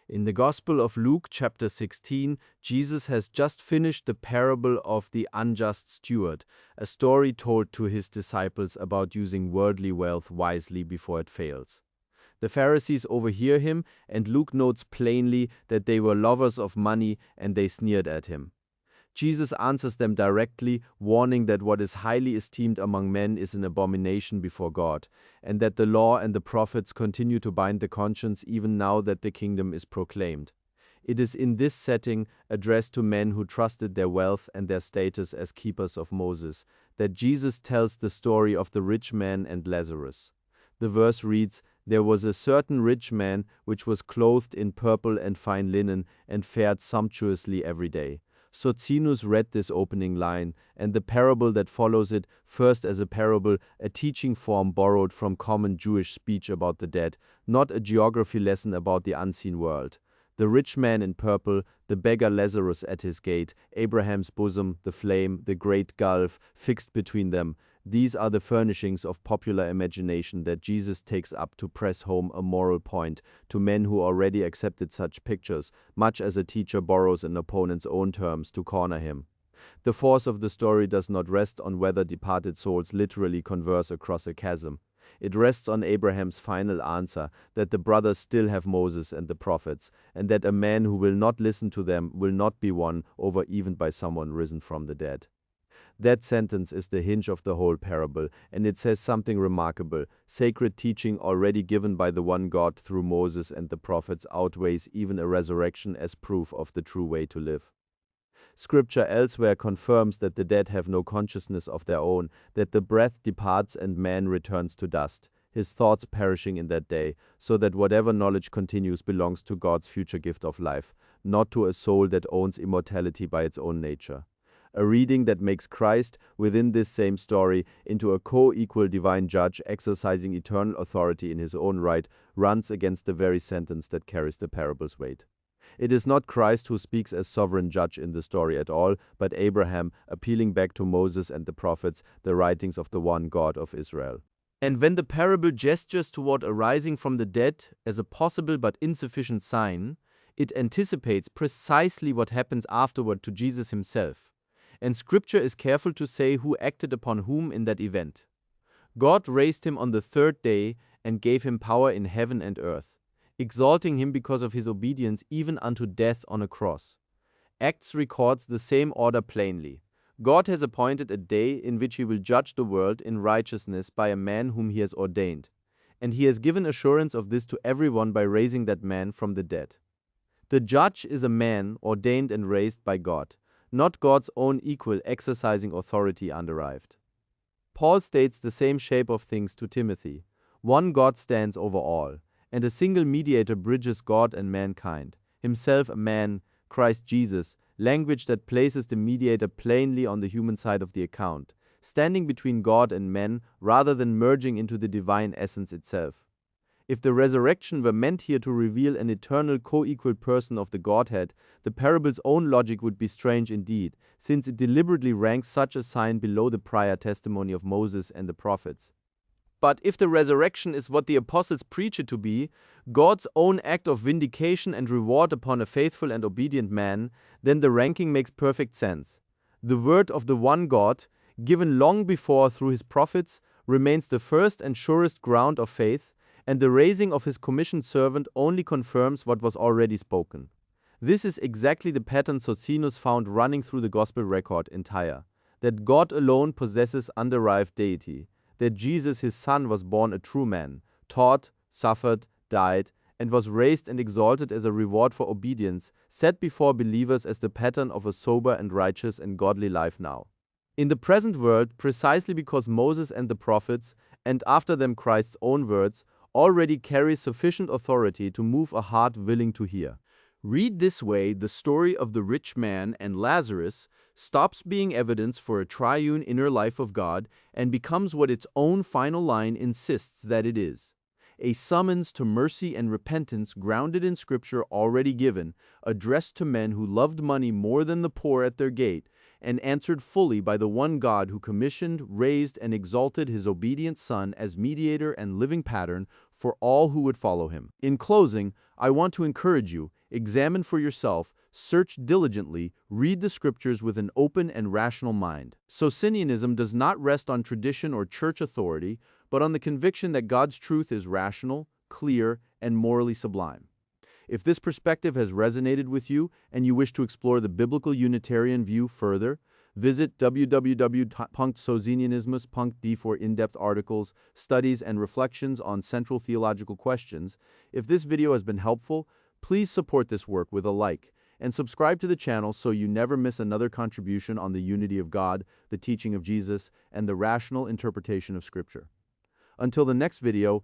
In the Gospel of Luke, chapter 16, Jesus has just finished the parable of the unjust steward, a story told to his disciples about using worldly wealth wisely before it fails. The Pharisees overhear him, and Luke notes plainly that they were lovers of money and they sneered at him. Jesus answers them directly, warning that what is highly esteemed among men is an abomination before God, and that the law and the prophets continue to bind the conscience even now that the kingdom is proclaimed. It is in this setting, addressed to men who trusted their wealth and their status as keepers of Moses, that Jesus tells the story of the rich man and Lazarus. The verse reads, "There was a certain rich man which was clothed in purple and fine linen and fared sumptuously every day." Socinus read this opening line, and the parable that follows it, first as a parable, a teaching form borrowed from common Jewish speech about the dead, not a geography lesson about the unseen world. The rich man in purple, the beggar Lazarus at his gate, Abraham's bosom, the flame, the great gulf fixed between them, these are the furnishings of popular imagination that Jesus takes up to press home a moral point to men who already accepted such pictures, much as a teacher borrows an opponent's own terms to corner him. The force of the story does not rest on whether departed souls literally converse across a chasm. It rests on Abraham's final answer that the brothers still have Moses and the prophets, and that a man who will not listen to them will not be won over even by someone risen from the dead. That sentence is the hinge of the whole parable, and it says something remarkable. Sacred teaching already given by the one God through Moses and the prophets outweighs even a resurrection as proof of the true way to live. Scripture elsewhere confirms that the dead have no consciousness of their own, that the breath departs and man returns to dust, his thoughts perishing in that day, so that whatever knowledge continues belongs to God's future gift of life, not to a soul that owns immortality by its own nature. A reading that makes Christ, within this same story, into a co-equal divine judge exercising eternal authority in his own right, runs against the very sentence that carries the parable's weight. It is not Christ who speaks as sovereign judge in the story at all, but Abraham, appealing back to Moses and the prophets, the writings of the one God of Israel. And when the parable gestures toward a rising from the dead as a possible but insufficient sign, it anticipates precisely what happens afterward to Jesus himself. And Scripture is careful to say who acted upon whom in that event. God raised him on the third day and gave him power in heaven and earth, exalting him because of his obedience even unto death on a cross. Acts records the same order plainly. God has appointed a day in which he will judge the world in righteousness by a man whom he has ordained, and he has given assurance of this to everyone by raising that man from the dead. The judge is a man ordained and raised by God, not God's own equal exercising authority underived. Paul states the same shape of things to Timothy. One God stands over all, and a single mediator bridges God and mankind, himself a man, Christ Jesus, language that places the mediator plainly on the human side of the account, standing between God and men rather than merging into the divine essence itself. If the resurrection were meant here to reveal an eternal co-equal person of the Godhead, the parable's own logic would be strange indeed, since it deliberately ranks such a sign below the prior testimony of Moses and the prophets. But if the resurrection is what the apostles preach it to be, God's own act of vindication and reward upon a faithful and obedient man, then the ranking makes perfect sense. The word of the one God, given long before through his prophets, remains the first and surest ground of faith, and the raising of his commissioned servant only confirms what was already spoken. This is exactly the pattern Socinus found running through the gospel record entire, that God alone possesses underived deity, that Jesus his Son was born a true man, taught, suffered, died, and was raised and exalted as a reward for obedience, set before believers as the pattern of a sober and righteous and godly life now. In the present world, precisely because Moses and the prophets, and after them Christ's own words, already carry sufficient authority to move a heart willing to hear. Read this way, the story of the rich man and Lazarus stops being evidence for a triune inner life of God and becomes what its own final line insists that it is: a summons to mercy and repentance grounded in Scripture already given, addressed to men who loved money more than the poor at their gate, and answered fully by the one God who commissioned, raised, and exalted his obedient Son as mediator and living pattern for all who would follow him. In closing, I want to encourage you, examine for yourself, search diligently, read the scriptures with an open and rational mind. Socinianism does not rest on tradition or church authority, but on the conviction that God's truth is rational, clear, and morally sublime. If this perspective has resonated with you and you wish to explore the biblical Unitarian view further, visit www.socinianismus.de for in-depth articles, studies, and reflections on central theological questions. If this video has been helpful, please support this work with a like and subscribe to the channel so you never miss another contribution on the unity of God, the teaching of Jesus, and the rational interpretation of Scripture. Until the next video,